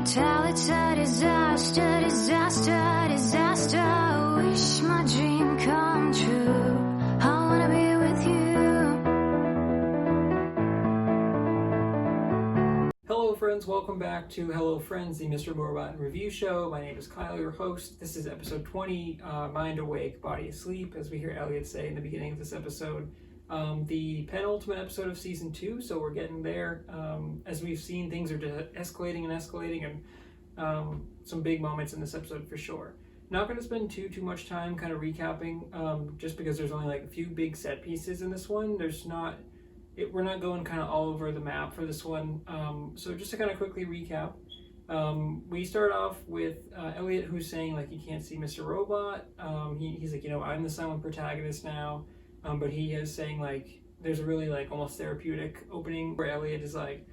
Tell it's a disaster, disaster, disaster. Wish my dream come true. I wanna be with you. Hello friends, welcome back to Hello Friends, the Mr. Robot Review Show. My name is Kyle, your host. This is episode 20, Mind Awake, Body Asleep, as we hear Elliot say in the beginning of this episode. The penultimate episode of season 2, so we're getting there. As we've seen, things are escalating and some big moments in this episode for sure. Not going to spend too much time kind of recapping, just because there's only like a few big set pieces in this one. We're not going kind of all over the map for this one. So just to kind of quickly recap, we start off with Elliot, who's saying like he can't see Mr. Robot. He's like, I'm the silent protagonist now. But he is saying like there's a really like almost therapeutic opening where Elliot is like,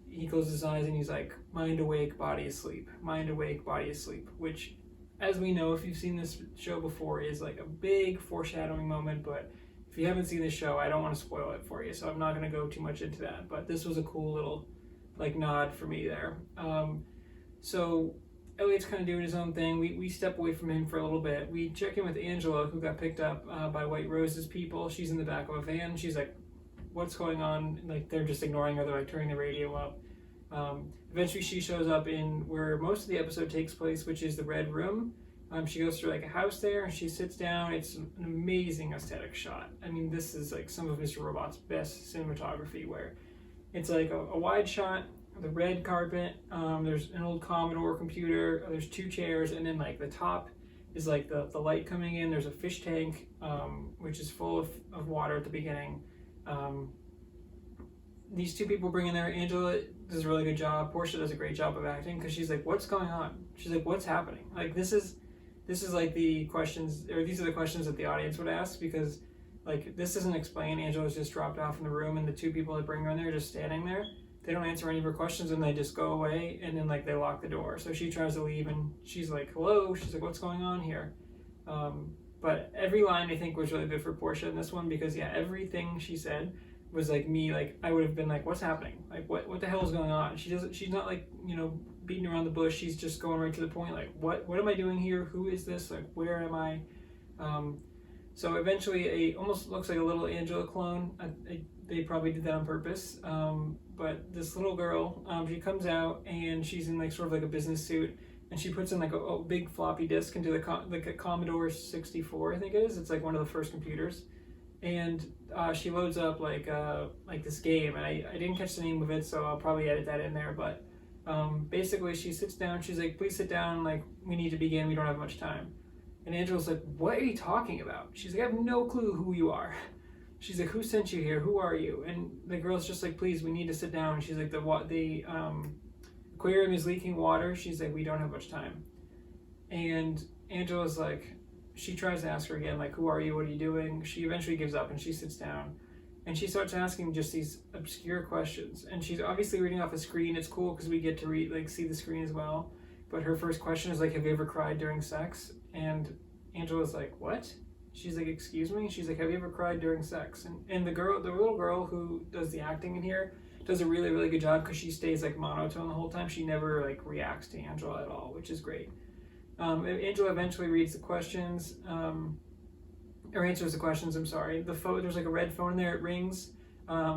he closes his eyes and he's like, mind awake, body asleep, mind awake, body asleep, which, as we know, if you've seen this show before, is like a big foreshadowing moment. But if you haven't seen this show, I don't want to spoil it for you, so I'm not going to go too much into that. But this was a cool little like nod for me there. So Elliot's kind of doing his own thing. We step away from him for a little bit. We check in with Angela, who got picked up by White Rose's people. She's in the back of a van. She's like, what's going on? Like, they're just ignoring her. They're like turning the radio up. Eventually she shows up in where most of the episode takes place, which is the Red Room. She goes through like a house there and she sits down. It's an amazing aesthetic shot. I mean, this is like some of Mr. Robot's best cinematography, where it's like a wide shot, the red carpet, there's an old Commodore computer, there's 2 chairs, and then like the top is like the light coming in. There's a fish tank, which is full of water at the beginning. These 2 people bring in there. Angela does a really good job. Portia does a great job of acting, because she's like, what's going on? She's like, what's happening? Like, this is like the questions, or these are the questions that the audience would ask, because like this isn't explained. Angela's just dropped off in the room, and the 2 people that bring her in there are just standing there. They don't answer any of her questions, and they just go away, and then like they lock the door. So she tries to leave, and she's like, hello. She's like, what's going on here? But every line I think was really good for Portia in this one, because everything she said was like me. Like, I would have been like, what's happening? Like, what the hell is going on? She's not like, beating around the bush. She's just going right to the point. Like, what am I doing here? Who is this? Like, where am I? So eventually almost looks like a little Angela clone. They probably did that on purpose. But this little girl, she comes out and she's in like sort of like a business suit, and she puts in like a big floppy disk into the Commodore 64, I think it is. It's like one of the first computers, and she loads up like this game, and I didn't catch the name of it, so I'll probably edit that in there. But basically, she sits down. She's like, please sit down. Like, we need to begin. We don't have much time. And Angela's like, what are you talking about? She's like, I have no clue who you are. She's like, who sent you here? Who are you? And the girl's just like, please, we need to sit down. And she's like, the aquarium is leaking water. She's like, we don't have much time. And Angela's like, she tries to ask her again, like, who are you? What are you doing? She eventually gives up and she sits down. And she starts asking just these obscure questions. And she's obviously reading off a screen. It's cool because we get to see the screen as well. But her first question is like, have you ever cried during sex? And Angela's like, what? She's like, excuse me? She's like, have you ever cried during sex? And the little girl who does the acting in here does a really, really good job, because she stays like monotone the whole time. She never like reacts to Angela at all, which is great. Angela eventually reads the questions, or answers the questions, I'm sorry. There's like a red phone there, it rings.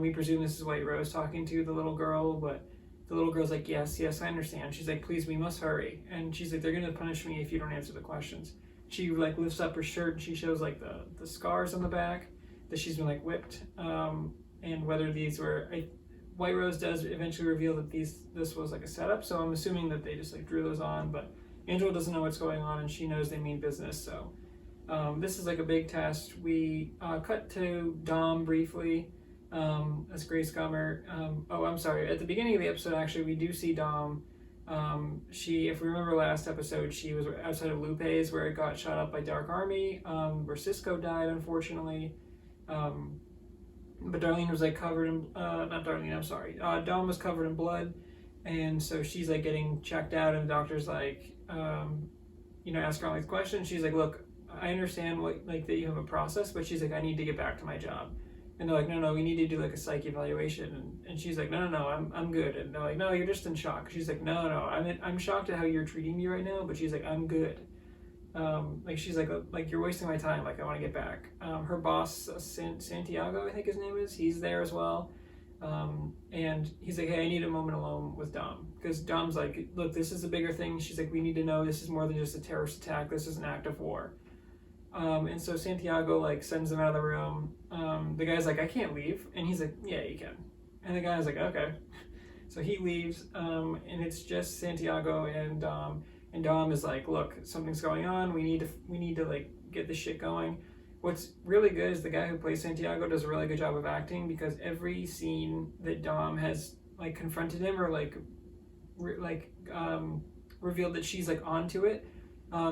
We presume this is White Rose talking to the little girl, but the little girl's like, yes, I understand. She's like, please, we must hurry. And she's like, they're gonna punish me if you don't answer the questions. She like lifts up her shirt and she shows like the scars on the back that she's been like whipped. And whether these were, White Rose does eventually reveal that this was like a setup. So I'm assuming that they just like drew those on, but Angela doesn't know what's going on, and she knows they mean business. So this is like a big test. We cut to Dom briefly. As Grace Gummer. I'm sorry. At the beginning of the episode, actually, we do see Dom. If we remember last episode, she was outside of Lupe's, where it got shot up by Dark Army, where Cisco died, unfortunately. But Darlene was like covered in, not Darlene, I'm sorry. Dom was covered in blood, and so she's like getting checked out, and the doctor's like, ask her all these questions. She's like, look, I understand that you have a process, but she's like, I need to get back to my job. And they're like, no, we need to do like a psych evaluation. And she's like, no, I'm good. And they're like, no, you're just in shock. She's like, no, I'm shocked at how you're treating me right now. But she's like, I'm good. Like she's like you're wasting my time. Like I want to get back. Her boss, Santiago, I think his name is. He's there as well. And he's like, hey, I need a moment alone with Dom, because Dom's like, look, this is a bigger thing. She's like, we need to know this is more than just a terrorist attack. This is an act of war. And so Santiago like sends him out of the room. The guy's like, I can't leave, and he's like, yeah, you can. And the guy's like, okay. So he leaves, and it's just Santiago and Dom is like, look, something's going on. We need to like get this shit going. What's really good is the guy who plays Santiago does a really good job of acting, because every scene that Dom has like confronted him or revealed that she's like onto it,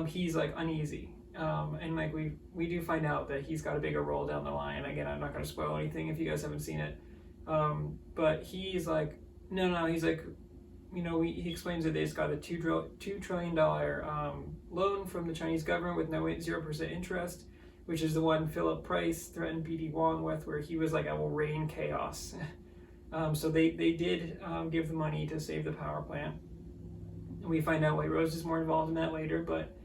he's like uneasy. And like we do find out that he's got a bigger role down the line. Again, I'm not going to spoil anything if you guys haven't seen it. But he's like, no, he's like, he explains that they just got a $2 trillion loan from the Chinese government with no 0% interest, which is the one Philip Price threatened BD Wong with, where he was like, I will rain chaos. So they did give the money to save the power plant. And we find out White Rose is more involved in that later, but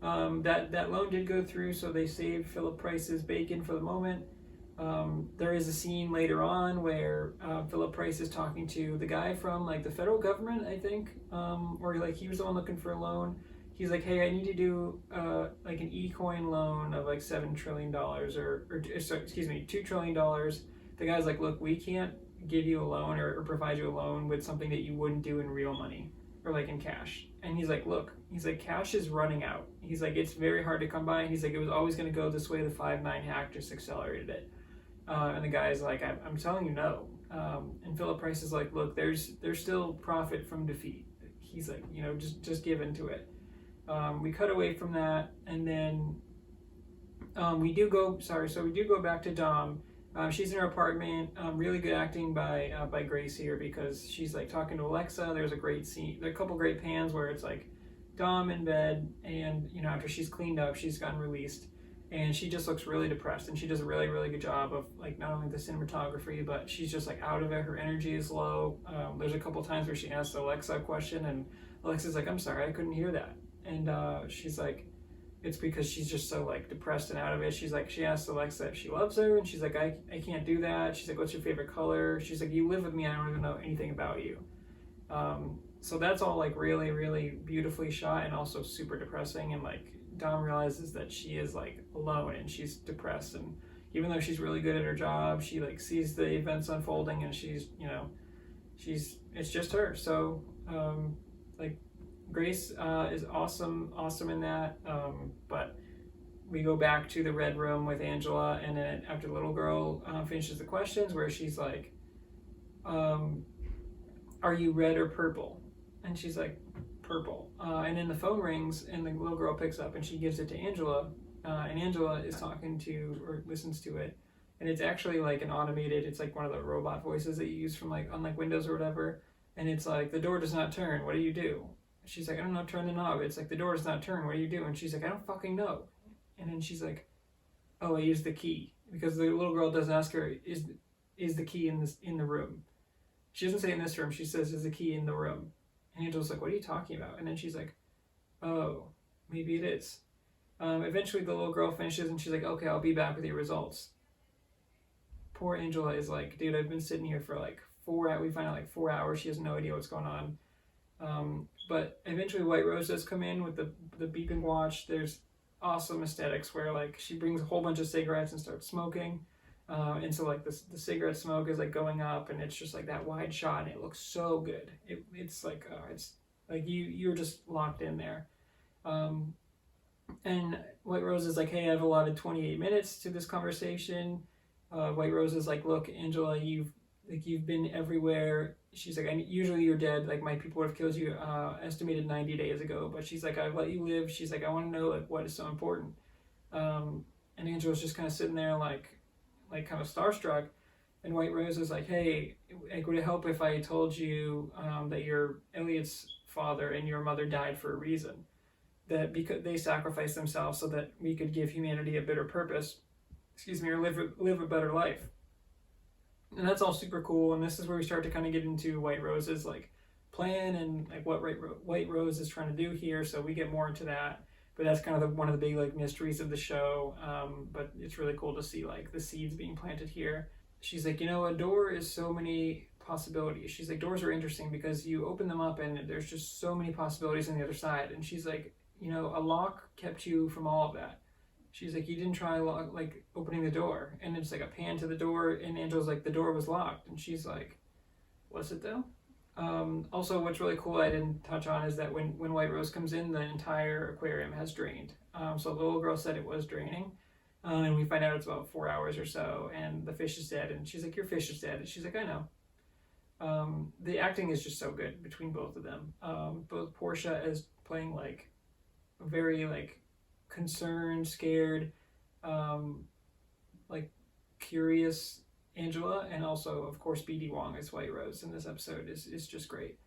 that loan did go through, so they saved Philip Price's bacon for the moment. There is a scene later on where Philip Price is talking to the guy from like the federal government, I think, or like he was the one looking for a loan. He's like, hey, I need to do like an e-coin loan of like $7 trillion $2 trillion. The guy's like, look, we can't give you a loan or provide you a loan with something that you wouldn't do in real money or like in cash. And he's like, look, cash is running out. He's like, it's very hard to come by. And he's like, it was always going to go this way. The 5/9 hack just accelerated it. And the guy's like, I'm telling you no. And Philip Price is like, look, there's still profit from defeat. He's like, just give into it. We cut away from that, and then we do go back to Dom. She's in her apartment. Really good acting by Grace here, because she's like talking to Alexa. There's a great scene. There are a couple great pans where it's like Dom in bed, and after she's cleaned up, she's gotten released, and she just looks really depressed. And she does a really, really good job of like not only the cinematography, but she's just like out of it. Her energy is low. There's a couple times where she asks Alexa a question, and Alexa's like, "I'm sorry, I couldn't hear that." And she's like, it's because she's just so like depressed and out of it. She's like, she asks Alexa if she loves her, and she's like, I can't do that. She's like, what's your favorite color? She's like, you live with me, I don't even know anything about you. So that's all like really, really beautifully shot, and also super depressing. And like Dom realizes that she is like alone and she's depressed, and even though she's really good at her job, she like sees the events unfolding, and she's it's just her. So like Grace is awesome in that, but we go back to the red room with Angela, and then after the little girl finishes the questions, where she's like, are you red or purple? And she's like, purple. And then the phone rings, and the little girl picks up, and she gives it to Angela, and Angela is talking to, or listens to it, and it's actually like an automated, it's like one of the robot voices that you use from like on like Windows or whatever, and it's like, the door does not turn, what do you do? She's like, I don't know, turn the knob. It's like, the door does not turn, what do you do? And she's like, I don't fucking know. And then she's like, oh, I use the key. Because the little girl does ask her, is the key in the room? She doesn't say in this room, she says, is the key in the room? And Angela's like, what are you talking about? And then she's like, oh, maybe it is. Eventually the little girl finishes, and she's like, okay, I'll be back with your results. Poor Angela is like, dude, I've been sitting here for like 4 hours. We find out like 4 hours. She has no idea what's going on. But eventually White Rose does come in with the beeping watch. There's awesome aesthetics where like she brings a whole bunch of cigarettes and starts smoking. And so like the cigarette smoke is like going up, and it's just like that wide shot, and it looks so good. It's like you're just locked in there. And White Rose is like, hey, I've allotted 28 minutes to this conversation. White Rose is like, look, Angela, you've been everywhere. She's like, usually you're dead. Like, my people would have killed you estimated 90 days ago. But she's like, I've let you live. She's like, I want to know like what is so important. And Angela's just kind of sitting there like kind of starstruck. And White Rose is like, hey, would it help if I told you that you're Elliot's father and your mother died for a reason? That because they sacrificed themselves so that we could give humanity a better purpose, or live a better life. And that's all super cool. And this is where we start to kind of get into White Rose's like plan and like what White Rose is trying to do here. So we get more into that. But that's kind of one of the big like mysteries of the show. But it's really cool to see like the seeds being planted here. She's like, a door is so many possibilities. She's like, doors are interesting because you open them up and there's just so many possibilities on the other side. And she's like, a lock kept you from all of that. She's like, you didn't try like opening the door. And it's like a pan to the door, and Angela's like, the door was locked. And she's like, was it though? Also, what's really cool I didn't touch on is that when White Rose comes in, the entire aquarium has drained. So the little girl said it was draining. And we find out it's about 4 hours or so, and the fish is dead. And she's like, your fish is dead. And she's like, I know. The acting is just so good between both of them. Both Portia as playing like very like concerned, scared, like curious Angela, and also of course BD Wong as White Rose in this episode is just great.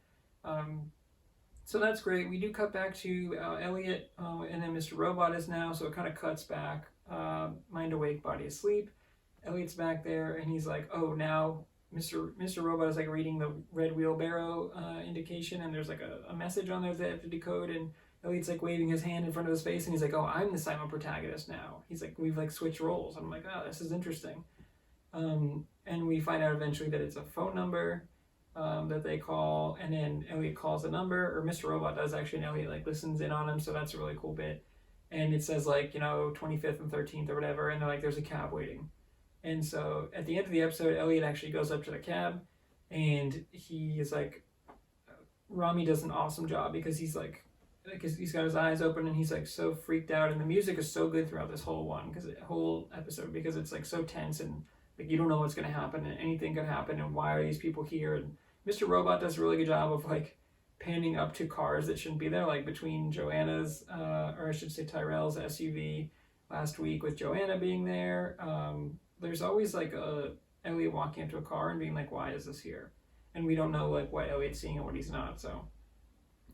So that's great. We do cut back to Elliot, and then Mr. Robot is now, so it kind of cuts back. Mind awake, body asleep. Elliot's back there, and he's like, oh, now Mr. Robot is like reading the red wheelbarrow indication, and there's like a message on there that they have to decode, and Elliot's like waving his hand in front of his face, and he's like, oh, I'm the silent protagonist now. He's like, we've like switched roles. I'm like, oh, this is interesting. And we find out eventually that it's a phone number that they call, and then Elliot calls the number, or Mr. Robot does actually, and Elliot like listens in on him, so that's a really cool bit. And it says like, 25th and 13th or whatever, and they're like, there's a cab waiting. And so at the end of the episode, Elliot actually goes up to the cab, and he is like, Rami does an awesome job because he's like he's got his eyes open, and he's like so freaked out, and the music is so good throughout this whole episode because it's like so tense, and like you don't know what's going to happen, and anything could happen, and why are these people here? And Mr. Robot does a really good job of like panning up to cars that shouldn't be there, like between Joanna's, or I should say Tyrell's SUV last week with Joanna being there. There's always like Elliot walking up to a car and being like, why is this here? And we don't know like what Elliot's seeing and what he's not. So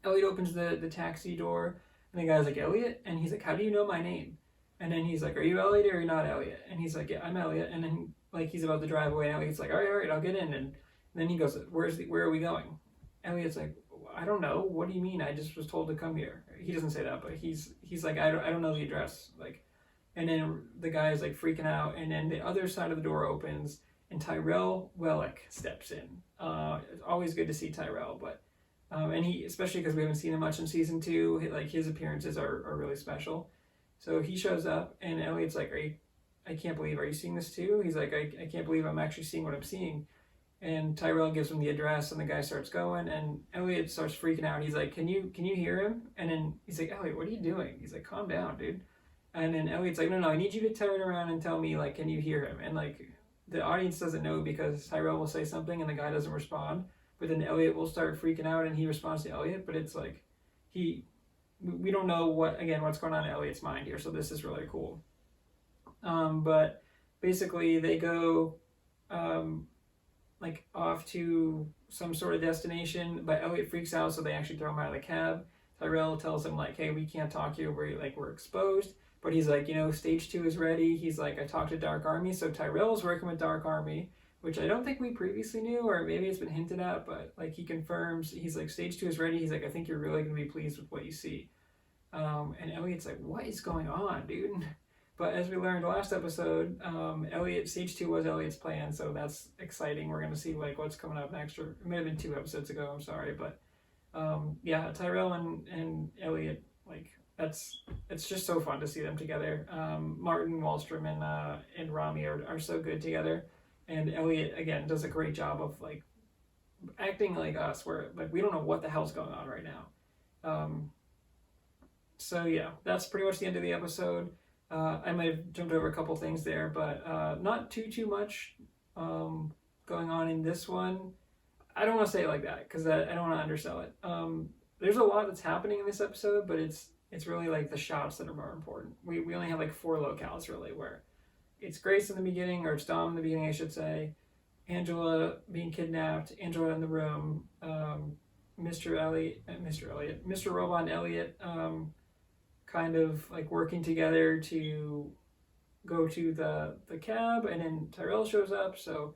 Elliot opens the taxi door, and the guy's like, Elliot? And he's like, how do you know my name? And then he's like, are you Elliot or you're not Elliot? And he's like, yeah, I'm Elliot. And then like he's about to drive away, and Elliot's like, all right, I'll get in. And then he goes, where are we going? Elliot's like, I don't know. What do you mean? I just was told to come here. He doesn't say that, but he's like, I don't know the address. Like, and then the guy is like freaking out, and then the other side of the door opens, and Tyrell Wellick steps in. It's always good to see Tyrell, but and he, especially because we haven't seen him much in season 2, like his appearances are really special. So he shows up, and Elliot's like, I can't believe, are you seeing this too? He's like, I can't believe I'm actually seeing what I'm seeing. And Tyrell gives him the address, and the guy starts going, and Elliot starts freaking out. He's like, can you hear him? And then he's like, Elliot, what are you doing? He's like, calm down, dude. And then Elliot's like, no, I need you to turn around and tell me, like, can you hear him? And like the audience doesn't know because Tyrell will say something and the guy doesn't respond, but then Elliot will start freaking out and he responds to Elliot, but it's like we don't know what's going on in Elliot's mind here, so this is really cool. But basically they go like off to some sort of destination, but Elliot freaks out, so they actually throw him out of the cab. Tyrell tells him like, hey, we can't talk to you, we're exposed. But he's like, stage 2 is ready. He's like, I talked to Dark Army. So Tyrell's working with Dark Army, which I don't think we previously knew, or maybe it's been hinted at, but like he confirms, he's like, stage 2 is ready. He's like, I think you're really going to be pleased with what you see. And Elliot's like, what is going on, dude? But as we learned last episode, stage 2 was Elliot's plan, so that's exciting. We're going to see like what's coming up next, or it may have been 2 episodes ago, I'm sorry. But yeah, Tyrell and Elliot, like, it's just so fun to see them together. Martin Wallstrom and Rami are so good together, and Elliot again does a great job of like acting like us, where like we don't know what the hell's going on right now. So yeah, that's pretty much the end of the episode. I might have jumped over a couple things there, but not too much going on in this one. I don't want to say it like that because I don't want to undersell it. There's a lot that's happening in this episode, but it's really like the shots that are more important. We only have like 4 locales really, where it's Grace in the beginning, or it's Dom in the beginning, I should say, Angela being kidnapped, Angela in the room, Mr. Robot and Elliot kind of like working together to go to the cab, and then Tyrell shows up. So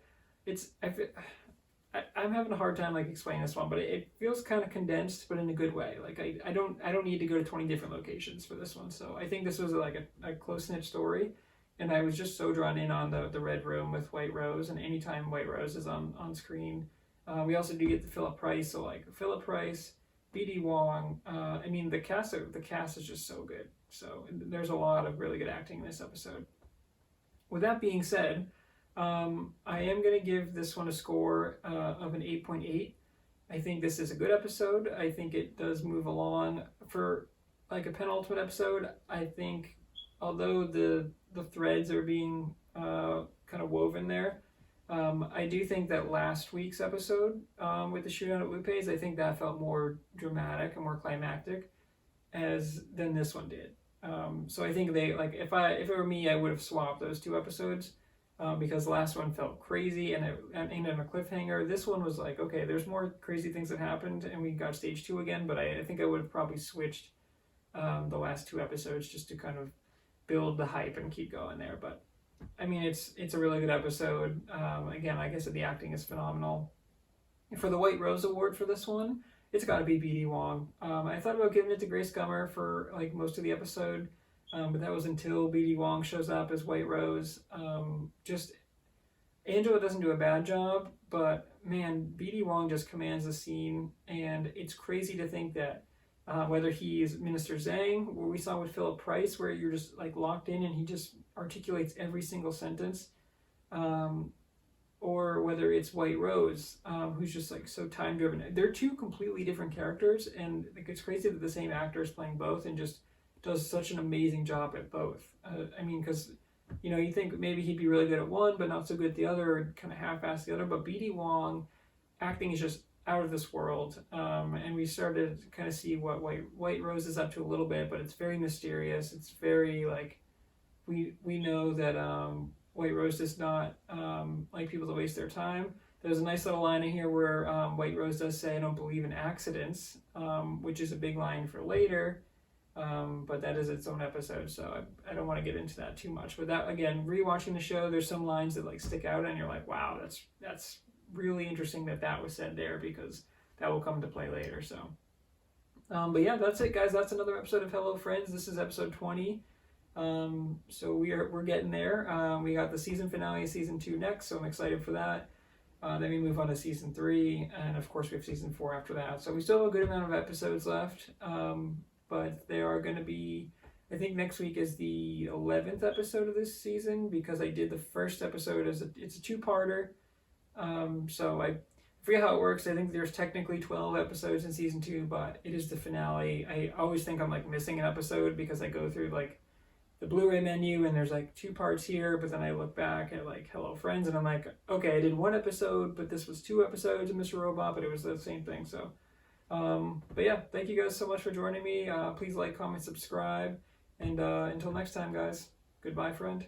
I'm having a hard time like explaining this one, but it feels kind of condensed, but in a good way. Like I don't need to go to 20 different locations for this one. So I think this was like a close knit story, and I was just so drawn in on the Red Room with White Rose, and anytime White Rose is on screen, we also do get the Philip Price. So like Philip Price, B.D. Wong. I mean the cast is just so good. So there's a lot of really good acting in this episode. With that being said, I am going to give this one a score of an 8.8. I think this is a good episode. I think it does move along. For like a penultimate episode, I think although the threads are being kind of woven there, I do think that last week's episode with the shootout at Lupe's, I think that felt more dramatic and more climactic than this one did. So I think they, like, if it were me, I would have swapped those two episodes. Because the last one felt crazy and it ended on a cliffhanger. This one was like, okay, there's more crazy things that happened and we got stage 2 again, but I think I would have probably switched the last 2 episodes just to kind of build the hype and keep going there. But I mean, it's a really good episode. Again, like I said, the acting is phenomenal. For the White Rose Award for this one, it's got to be B.D. Wong. I thought about giving it to Grace Gummer for like most of the episode. But that was until B.D. Wong shows up as White Rose. Just Angela doesn't do a bad job, but man, B.D. Wong just commands the scene, and it's crazy to think that whether he's Minister Zhang, where we saw with Philip Price, where you're just like locked in and he just articulates every single sentence, or whether it's White Rose, who's just like so time driven. They're two completely different characters, and like, it's crazy that the same actor is playing both and just does such an amazing job at both. I mean, because, you know, you think maybe he'd be really good at one, but not so good at the other, or kind of half-assed the other. But B.D. Wong, acting is just out of this world. And we started to kind of see what White Rose is up to a little bit, but it's very mysterious. It's very, like, we know that White Rose does not like people to waste their time. There's a nice little line in here where White Rose does say, "I don't believe in accidents," which is a big line for later. But that is its own episode, so I don't want to get into that too much. But that, again, rewatching the show, there's some lines that like stick out and you're like, wow, that's really interesting that was said there, because that will come to play later. So but yeah, that's it, guys. That's another episode of Hello Friends. This is episode 20. So we're getting there. We got the season finale of season 2 next, so I'm excited for that. Then we move on to season 3, and of course we have season 4 after that. So we still have a good amount of episodes left. But they are going to be, I think next week is the 11th episode of this season, because I did the first episode it's a 2-parter. So I forget how it works. I think there's technically 12 episodes in season 2, but it is the finale. I always think I'm like missing an episode because I go through like the Blu-ray menu and there's like 2 parts here, but then I look back at like Hello Friends and I'm like, okay, I did 1 episode, but this was 2 episodes of Mr. Robot, but it was the same thing. So but yeah, thank you guys so much for joining me. Please like, comment, subscribe, and until next time, guys, goodbye, friend.